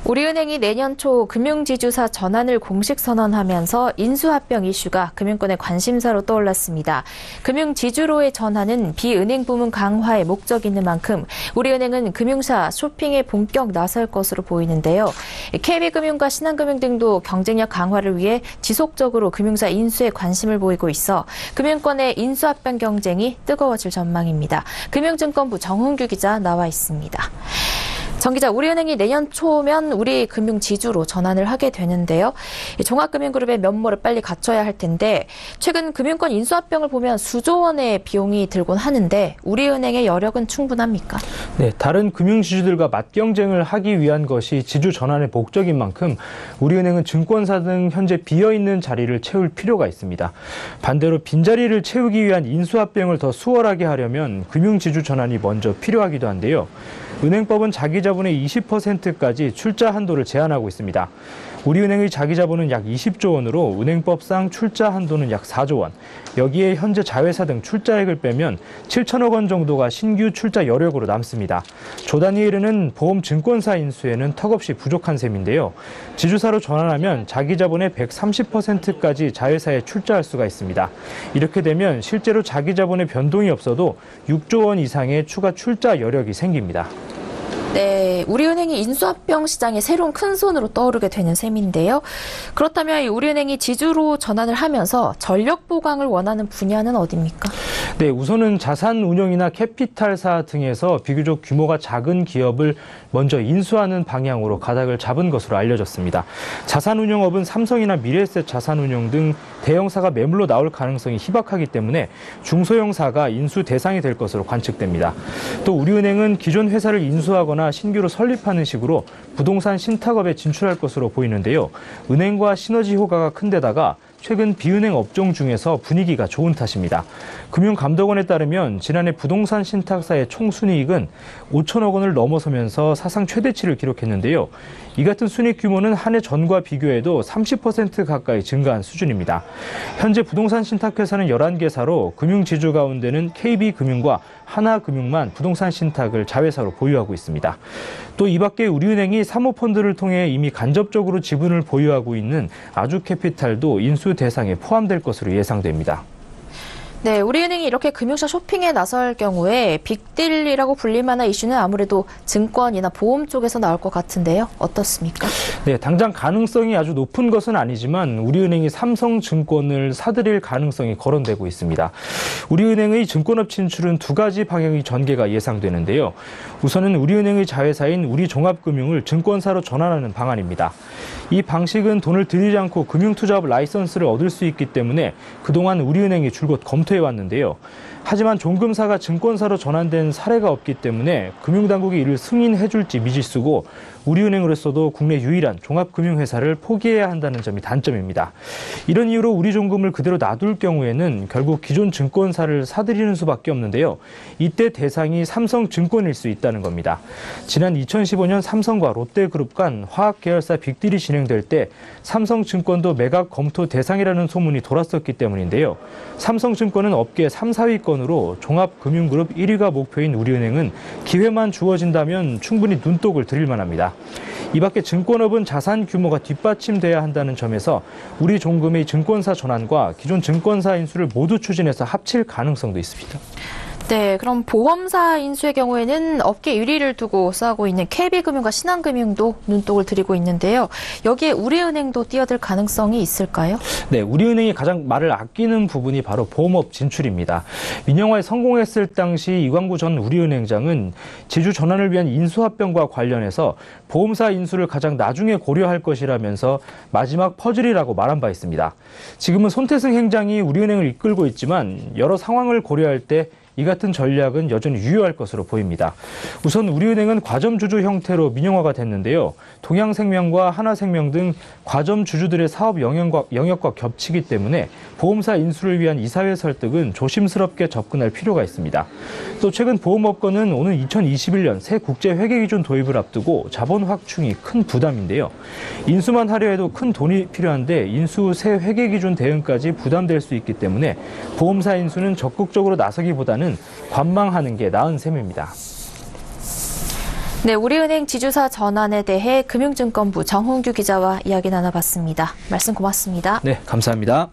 우리은행이 내년 초 금융지주사 전환을 공식 선언하면서 인수합병 이슈가 금융권의 관심사로 떠올랐습니다. 금융지주로의 전환은 비은행 부문 강화의 목적이 있는 만큼 우리은행은 금융사 쇼핑에 본격 나설 것으로 보이는데요. KB금융과 신한금융 등도 경쟁력 강화를 위해 지속적으로 금융사 인수에 관심을 보이고 있어 금융권의 인수합병 경쟁이 뜨거워질 전망입니다. 금융증권부 정훈규 기자 나와 있습니다. 정 기자, 우리은행이 내년 초면 우리 금융지주로 전환을 하게 되는데요. 종합금융그룹의 면모를 빨리 갖춰야 할 텐데 최근 금융권 인수합병을 보면 수조 원의 비용이 들곤 하는데 우리은행의 여력은 충분합니까? 네, 다른 금융지주들과 맞경쟁을 하기 위한 것이 지주 전환의 목적인 만큼 우리은행은 증권사 등 현재 비어있는 자리를 채울 필요가 있습니다. 반대로 빈자리를 채우기 위한 인수합병을 더 수월하게 하려면 금융지주 전환이 먼저 필요하기도 한데요. 은행법은 자기 자본의 20%까지 출자 한도를 제한하고 있습니다. 우리은행의 자기 자본은 약 20조 원으로 은행법상 출자 한도는 약 4조 원. 여기에 현재 자회사 등 출자액을 빼면 7천억 원 정도가 신규 출자 여력으로 남습니다. 조 단위에 이르는 보험 증권사 인수에는 턱없이 부족한 셈인데요. 지주사로 전환하면 자기 자본의 130%까지 자회사에 출자할 수가 있습니다. 이렇게 되면 실제로 자기 자본의 변동이 없어도 6조 원 이상의 추가 출자 여력이 생깁니다. 네, 우리은행이 인수합병 시장의 새로운 큰손으로 떠오르게 되는 셈인데요. 그렇다면 우리은행이 지주로 전환을 하면서 전력 보강을 원하는 분야는 어디입니까? 네, 우선은 자산 운용이나 캐피탈사 등에서 비교적 규모가 작은 기업을 먼저 인수하는 방향으로 가닥을 잡은 것으로 알려졌습니다. 자산 운용업은 삼성이나 미래에셋 자산 운용 등 대형사가 매물로 나올 가능성이 희박하기 때문에 중소형사가 인수 대상이 될 것으로 관측됩니다. 또 우리은행은 기존 회사를 인수하거나 신규로 설립하는 식으로 부동산 신탁업에 진출할 것으로 보이는데요. 은행과 시너지 효과가 큰 데다가 최근 비은행 업종 중에서 분위기가 좋은 탓입니다. 금융감독원에 따르면 지난해 부동산 신탁사의 총순이익은 5천억 원을 넘어서면서 사상 최대치를 기록했는데요. 이 같은 순이익 규모는 한 해 전과 비교해도 30% 가까이 증가한 수준입니다. 현재 부동산 신탁회사는 11개사로 금융지주 가운데는 KB금융과 하나금융만 부동산 신탁을 자회사로 보유하고 있습니다. 또 이 밖에 우리은행이 사모펀드를 통해 이미 간접적으로 지분을 보유하고 있는 아주캐피탈도 인수 대상에 포함될 것으로 예상됩니다. 네, 우리은행이 이렇게 금융사 쇼핑에 나설 경우에 빅딜이라고 불릴 만한 이슈는 아무래도 증권이나 보험 쪽에서 나올 것 같은데요. 어떻습니까? 네, 당장 가능성이 아주 높은 것은 아니지만 우리은행이 삼성증권을 사들일 가능성이 거론되고 있습니다. 우리은행의 증권업 진출은 두 가지 방향의 전개가 예상되는데요. 우선은 우리은행의 자회사인 우리종합금융을 증권사로 전환하는 방안입니다. 이 방식은 돈을 들이지 않고 금융투자업 라이선스를 얻을 수 있기 때문에 그동안 우리은행이 줄곧 검토해왔는데요. 하지만 종금사가 증권사로 전환된 사례가 없기 때문에 금융당국이 이를 승인해줄지 미지수고 우리은행으로서도 국내 유일한 종합금융회사를 포기해야 한다는 점이 단점입니다. 이런 이유로 우리종금을 그대로 놔둘 경우에는 결국 기존 증권사를 사들이는 수밖에 없는데요. 이때 대상이 삼성증권일 수 있다는 겁니다. 지난 2015년 삼성과 롯데그룹 간 화학계열사 빅딜이 진행될 때 삼성증권도 매각 검토 대상이라는 소문이 돌았었기 때문인데요. 삼성증권은 업계 3, 4위권으로 종합금융그룹 1위가 목표인 우리은행은 기회만 주어진다면 충분히 눈독을 들일 만합니다. 이 밖에 증권업은 자산 규모가 뒷받침돼야 한다는 점에서 우리종금의 증권사 전환과 기존 증권사 인수를 모두 추진해서 합칠 가능성도 있습니다. 네, 그럼 보험사 인수의 경우에는 업계 1위를 두고 싸우고 있는 KB금융과 신한금융도 눈독을 들이고 있는데요. 여기에 우리은행도 뛰어들 가능성이 있을까요? 네, 우리은행이 가장 말을 아끼는 부분이 바로 보험업 진출입니다. 민영화에 성공했을 당시 이광구 전 우리은행장은 지주 전환을 위한 인수합병과 관련해서 보험사 인수를 가장 나중에 고려할 것이라면서 마지막 퍼즐이라고 말한 바 있습니다. 지금은 손태승 행장이 우리은행을 이끌고 있지만 여러 상황을 고려할 때 이 같은 전략은 여전히 유효할 것으로 보입니다. 우선 우리은행은 과점주주 형태로 민영화가 됐는데요. 동양생명과 하나생명 등 과점주주들의 사업 영역과 겹치기 때문에 보험사 인수를 위한 이사회 설득은 조심스럽게 접근할 필요가 있습니다. 또 최근 보험업권은 오는 2021년 새 국제회계기준 도입을 앞두고 자본 확충이 큰 부담인데요. 인수만 하려 해도 큰 돈이 필요한데 인수 후 새 회계기준 대응까지 부담될 수 있기 때문에 보험사 인수는 적극적으로 나서기보다는 관망하는 게 나은 셈입니다. 네, 우리은행 지주사 전환에 대해 금융증권부 정홍규 기자와 이야기 나눠봤습니다. 말씀 고맙습니다. 네, 감사합니다.